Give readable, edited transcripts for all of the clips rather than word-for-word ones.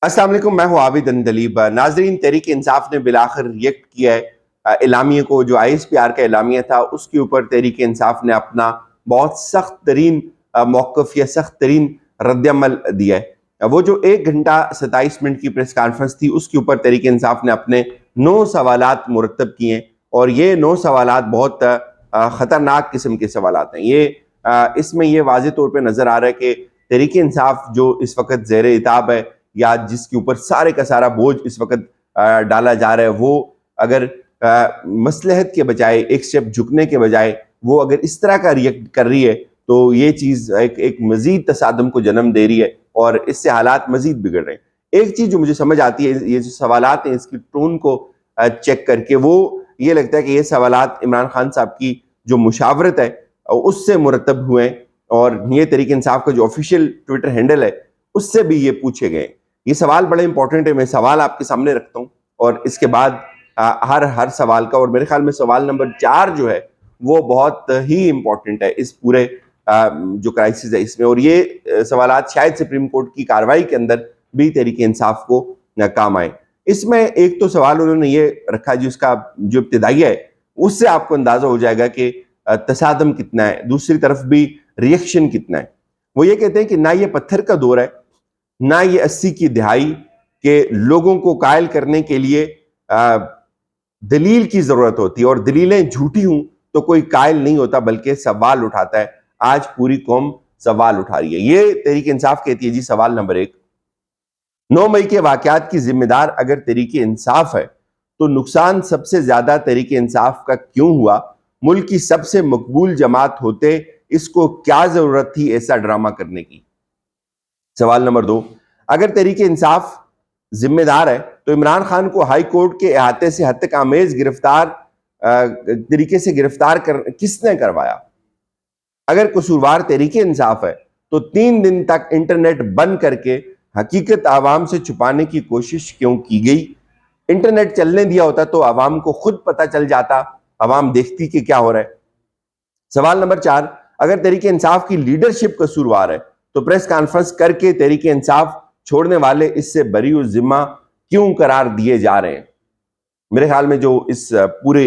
अस्सलाम वालेकुम, मैं हूँ आबिद अंदलीब। नाजरीन, तहरीक इंसाफ ने बिलाखिर रिएक्ट किया है एलामिया को। जो ISPR का एलामिया था उसके ऊपर तहरीक इंसाफ ने अपना बहुत सख्त तरीन मौक़िफ़ या सख्त तरीन रद्दअमल दिया है। वो जो 1 घंटा 27 मिनट की प्रेस कॉन्फ्रेंस थी उसके ऊपर तहरीक इंसाफ ने अपने 9 सवालात मुरतब किए हैं, और ये 9 सवालात बहुत ख़तरनाक किस्म के सवालात हैं। इसमें ये वाज़ेह तौर पर नज़र आ रहा है कि तहरीक इंसाफ जो इस वक्त ज़ेर इताब है या जिसके ऊपर सारे का सारा बोझ इस वक्त डाला जा रहा है, वो अगर मसलहत के बजाय, एक स्टेप झुकने के बजाय वो अगर इस तरह का रिएक्ट कर रही है तो ये चीज़ एक मज़ीद तसादम को जन्म दे रही है और इससे हालात मज़ीद बिगड़ रहे हैं। एक चीज़ जो मुझे समझ आती है, ये जो सवालात हैं इसकी टोन को चेक करके, वो ये लगता है कि ये सवालात इमरान खान साहब की जो मुशावरत है उससे मुरतब हुए हैं, और ये तहरीक इंसाफ का जो ऑफिशियल ट्विटर हैंडल है उससे भी ये पूछे गए। ये सवाल बड़े इंपॉर्टेंट है, मैं सवाल आपके सामने रखता हूँ और इसके बाद हर सवाल का, और मेरे ख्याल में सवाल नंबर 4 जो है वो बहुत ही इंपॉर्टेंट है इस पूरे जो क्राइसिस है इसमें, और ये सवालात शायद सुप्रीम कोर्ट की कार्रवाई के अंदर भी तहरीक इंसाफ को काम आए। इसमें एक तो सवाल उन्होंने ये रखा जी, उसका जो इब्तिदाई है उससे आपको अंदाजा हो जाएगा कि तसादम कितना है, दूसरी तरफ भी रिएक्शन कितना है। वो ये कहते हैं कि ना ये पत्थर का दौर है, ना ये 80 की दिहाई के लोगों को कायल करने के लिए दलील की जरूरत होती है, और दलीलें झूठी हूं तो कोई कायल नहीं होता बल्कि सवाल उठाता है। आज पूरी कौम सवाल उठा रही है। ये तहरीक इंसाफ कहती है जी। सवाल नंबर 1, 9 मई के वाकयात की जिम्मेदार अगर तहरीक इंसाफ है तो नुकसान सबसे ज्यादा तहरीक इंसाफ का क्यों हुआ? मुल्क की सबसे मकबूल जमात होते इसको क्या जरूरत थी ऐसा ड्रामा करने की? सवाल नंबर 2, अगर तहरीक इंसाफ जिम्मेदार है तो इमरान खान को हाई कोर्ट के अहाते से हद तक आमेज तरीके से गिरफ्तार किसने करवाया? अगर कसूरवार तहरीक इंसाफ है तो 3 दिन तक इंटरनेट बंद करके हकीकत आवाम से छुपाने की कोशिश क्यों की गई? इंटरनेट चलने दिया होता तो आवाम को खुद पता चल जाता, आवाम देखती कि क्या हो रहा है। सवाल नंबर 4, अगर तहरीक इंसाफ की लीडरशिप कसूरवार है तो प्रेस कॉन्फ्रेंस करके तहरीक इंसाफ छोड़ने वाले इससे बरी और जिम्मा क्यों करार दिए जा रहे हैं? मेरे ख्याल में जो इस पूरे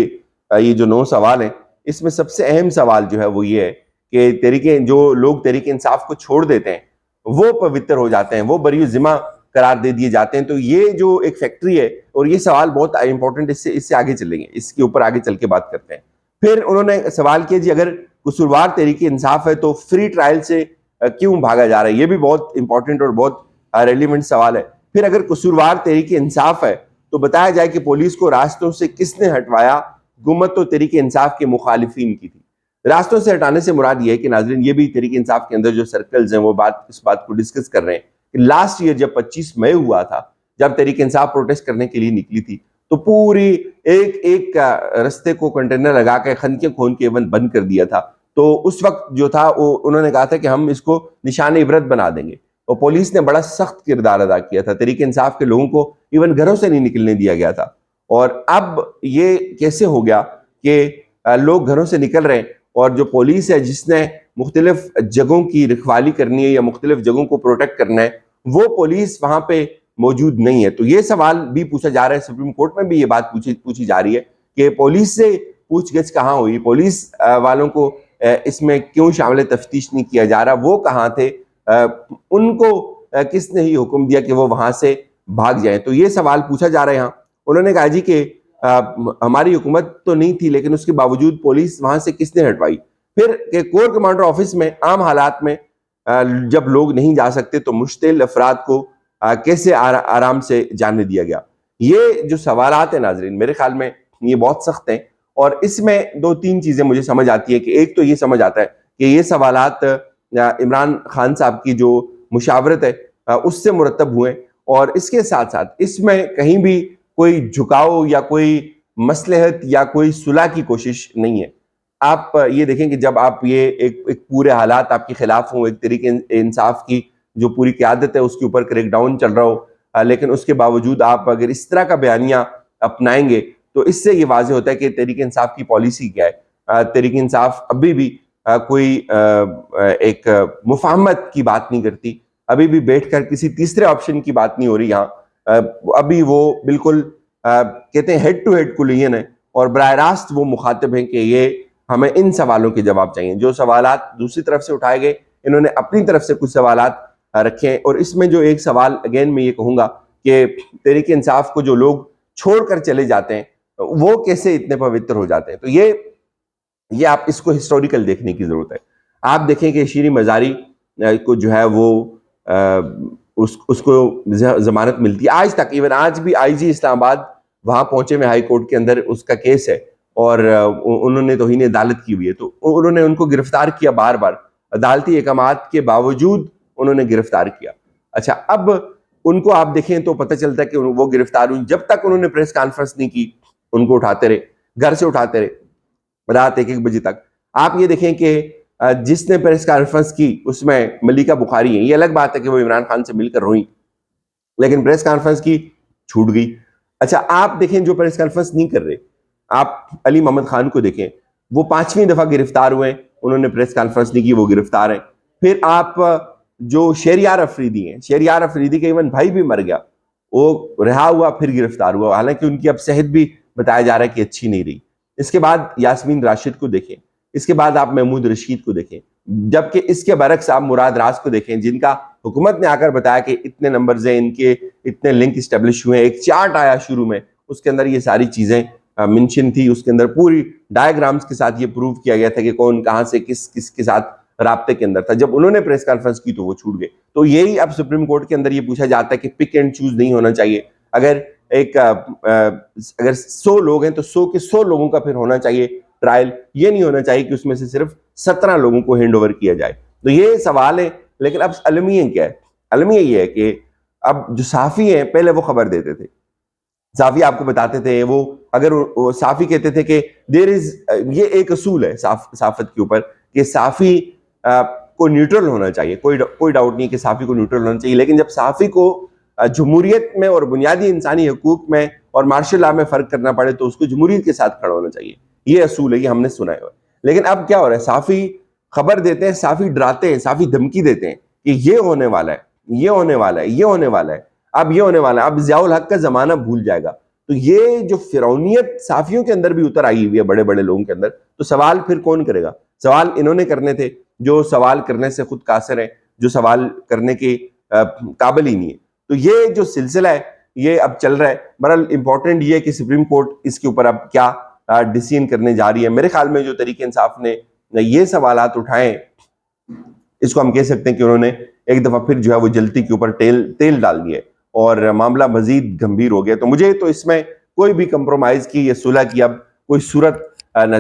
ये जो 9 सवाल हैं इसमें सबसे अहम सवाल जो है वो ये है कि जो लोग तहरीक इंसाफ को छोड़ देते हैं वो पवित्र हो जाते हैं, वो बरी और जिम्मा करार दे दिए जाते हैं। तो ये जो एक फैक्ट्री है, और ये सवाल बहुत इंपॉर्टेंट, इससे आगे चलेंगे, इसके ऊपर आगे चल के बात करते हैं। फिर उन्होंने सवाल किया जी, अगर कसूरवार तहरीक इंसाफ है तो फ्री ट्रायल से क्यों भागा जा रहा है? ये भी बहुत इंपॉर्टेंट और बहुत रेलिवेंट सवाल है। फिर अगर कसूरवार तहरीक इंसाफ है तो बताया जाए कि पुलिस को रास्तों से किसने हटवाया? हुकूमत तो तहरीक इंसाफ के मुखालिफिन की थी। रास्तों से हटाने से मुराद ये है कि नाजरीन, ये भी तहरीक इंसाफ के अंदर जो सर्कल्स हैं वो इस बात को डिस्कस कर रहे हैं कि लास्ट ईयर जब 25 मई हुआ था, जब तहरीक इंसाफ प्रोटेस्ट करने के लिए निकली थी, तो पूरी एक रस्ते को कंटेनर लगा के खनके खोन के बंद कर दिया था। तो उस वक्त जो था वो उन्होंने कहा था कि हम इसको निशान इबरत बना देंगे, और पुलिस ने बड़ा सख्त किरदार अदा किया था। तहरीक इंसाफ के लोगों को इवन घरों से नहीं निकलने दिया गया था। और अब ये कैसे हो गया कि लोग घरों से निकल रहे हैं, और जो पुलिस है जिसने मुख्तलिफ जगहों की रखवाली करनी है या मुख्तलिफ जगहों को प्रोटेक्ट करना है, वो पुलिस वहां पे मौजूद नहीं है। तो ये सवाल भी पूछा जा रहा है, सुप्रीम कोर्ट में भी ये बात पूछी जा रही है कि पुलिस से पूछगछ कहाँ हुई, पुलिस वालों को इसमें क्यों शामिल तफ्तीश नहीं किया जा रहा, वो कहाँ थे, उनको किसने ही हुक्म दिया कि वो वहां से भाग जाएं? तो ये सवाल पूछा जा रहा है यहाँ। उन्होंने कहा जी कि हमारी हुकूमत तो नहीं थी लेकिन उसके बावजूद पुलिस वहां से किसने हटवाई? फिर कोर कमांडर ऑफिस में आम हालात में जब लोग नहीं जा सकते तो मुश्तिल अफराद को कैसे आराम से जाने दिया गया? ये जो सवालात है नाजरीन, मेरे ख्याल में ये बहुत सख्त हैं, और इसमें 2-3 चीजें मुझे समझ आती है कि एक तो ये समझ आता है कि ये सवालात इमरान खान साहब की जो मुशावरत है उससे मुरतब हुए, और इसके साथ साथ इसमें कहीं भी कोई झुकाव या कोई मसलहत या कोई सुलह की कोशिश नहीं है। आप ये देखें कि जब आप ये एक पूरे हालात आपके खिलाफ हों, एक तहरीक इंसाफ की जो पूरी क़यादत है उसके ऊपर क्रैकडाउन चल रहा हो, लेकिन उसके बावजूद आप अगर इस तरह का बयानिया अपनाएंगे तो इससे ये वाज़ेह होता है कि तहरीक इंसाफ की पॉलिसी क्या है। तहरीक इंसाफ अभी भी कोई एक मुफाहमत की बात नहीं करती, ابھی بھی بیٹھ کر کسی تیسرے آپشن کی بات نہیں ہو رہی یہاں، ابھی وہ بالکل کہتے ہیں ہیڈ ٹو ہیڈ کولیجن ہے، اور براہ راست وہ مخاطب ہیں کہ یہ ہمیں ان سوالوں کے جواب چاہیے. جو سوالات دوسری طرف سے اٹھائے گئے، انہوں نے اپنی طرف سے کچھ سوالات رکھے، اور اس میں جو ایک سوال اگین میں یہ کہوں گا کہ تحریک انصاف کو جو لوگ چھوڑ کر چلے جاتے ہیں وہ کیسے اتنے پوتر ہو جاتے ہیں. تو یہ آپ اس کو ہسٹوریکل دیکھنے کی ضرورت ہے. آپ دیکھیں کہ شیریں مزاری کو جو ہے وہ اس کو ضمانت ملتی ہے آج تک، ایون آج بھی آئی جی اسلام آباد وہاں پہنچے میں ہائی کورٹ کے اندر اس کا کیس ہے، اور انہوں نے توہین عدالت کی ہوئی ہے، تو انہوں نے ان کو گرفتار کیا بار بار، عدالتی احکامات کے باوجود انہوں نے گرفتار کیا. اچھا، اب ان کو آپ دیکھیں تو پتہ چلتا ہے کہ وہ گرفتار ہوئی جب تک انہوں نے پریس کانفرنس نہیں کی، ان کو اٹھاتے رہے، گھر سے اٹھاتے رہے رات 1 بجے تک. آپ یہ دیکھیں کہ جس نے پریس کانفرنس کی اس میں ملیکہ بخاری ہیں. یہ الگ بات ہے کہ وہ عمران خان سے مل کر روئیں، لیکن پریس کانفرنس کی چھوٹ گئی. اچھا، آپ دیکھیں جو پریس کانفرنس نہیں کر رہے، آپ علی محمد خان کو دیکھیں، وہ 5ویں دفعہ گرفتار ہوئے، انہوں نے پریس کانفرنس نہیں کی، وہ گرفتار ہیں. پھر آپ جو شہریار افریدی ہیں، شہریار افریدی کا ایون بھائی بھی مر گیا، وہ رہا ہوا پھر گرفتار ہوا، حالانکہ ان کی اب صحت بھی بتایا جا رہا ہے کہ اچھی نہیں رہی. اس کے بعد یاسمین راشد کو دیکھیں، اس کے بعد آپ محمود رشید کو دیکھیں، جبکہ اس کے برعکس آپ مراد راز کو دیکھیں، جن کا حکومت نے آ کر بتایا کہ اتنے نمبرز ہیں، ان کے اتنے لنک اسٹیبلش ہوئے ہیں. ایک چارٹ آیا شروع میں، اس کے اندر یہ ساری چیزیں منشن تھی، اس کے اندر پوری ڈائیگرامز کے ساتھ یہ پروف کیا گیا تھا کہ کون کہاں سے کس کے ساتھ رابطے کے اندر تھا. جب انہوں نے پریس کانفرنس کی تو وہ چھوٹ گئے. تو یہی اب سپریم کورٹ کے اندر یہ پوچھا جاتا ہے کہ پک اینڈ چوز نہیں ہونا چاہیے. اگر 100 لوگ ہیں تو 100 کے 100 لوگوں کا پھر ہونا چاہیے ٹرائل. یہ نہیں ہونا چاہیے کہ اس میں سے صرف 17 لوگوں کو ہینڈ اوور کیا جائے. تو یہ سوال ہے. لیکن اب المیہ کیا ہے؟ المیہ یہ ہے کہ اب جو صحافی ہیں پہلے وہ خبر دیتے تھے، صحافی آپ کو بتاتے تھے، وہ اگر صحافی کہتے تھے کہ یہ ایک اصول ہے صحافت کے اوپر کہ صحافی کو نیوٹرل ہونا چاہیے، کوئی ڈاؤٹ نہیں کہ صحافی کو نیوٹرل ہونا چاہیے. لیکن جب صحافی کو جمہوریت میں اور بنیادی انسانی حقوق میں اور مارشل لا میں فرق کرنا پڑے تو اس کو جمہوریت کے ساتھ کھڑا ہونا چاہیے. یہ اصول ہے، یہ ہم نے سنا ہے. لیکن اب کیا ہو رہا ہے؟ صحافی خبر دیتے ہیں، صحافی ڈراتے ہیں، صحافی دھمکی دیتے ہیں کہ یہ ہونے والا ہے، یہ ہونے والا ہے، یہ ہونے والا ہے، اب یہ ہونے والا ہے. اب ضیاء الحق کا زمانہ بھول جائے گا. تو یہ جو فرعونیت صحافیوں کے اندر بھی اتر آئی ہوئی ہے، بڑے بڑے لوگوں کے اندر، تو سوال پھر کون کرے گا؟ سوال انہوں نے کرنے تھے جو سوال کرنے سے خود قاصر ہیں، جو سوال کرنے کے قابل ہی نہیں ہے. تو یہ جو سلسلہ ہے یہ اب چل رہا ہے. بہرحال امپورٹنٹ یہ ہے کہ سپریم کورٹ اس کے اوپر اب کیا ڈیسیژن کرنے جا رہی ہے. میرے خیال میں جو تحریک انصاف نے یہ سوالات اٹھائے، اس کو ہم کہہ سکتے ہیں کہ انہوں نے ایک دفعہ پھر جو ہے وہ جلتی کے اوپر تیل ڈال دیے اور معاملہ مزید گمبھیر ہو گیا. تو مجھے تو اس میں کوئی بھی کمپرومائز کی یا صلح کی اب کوئی صورت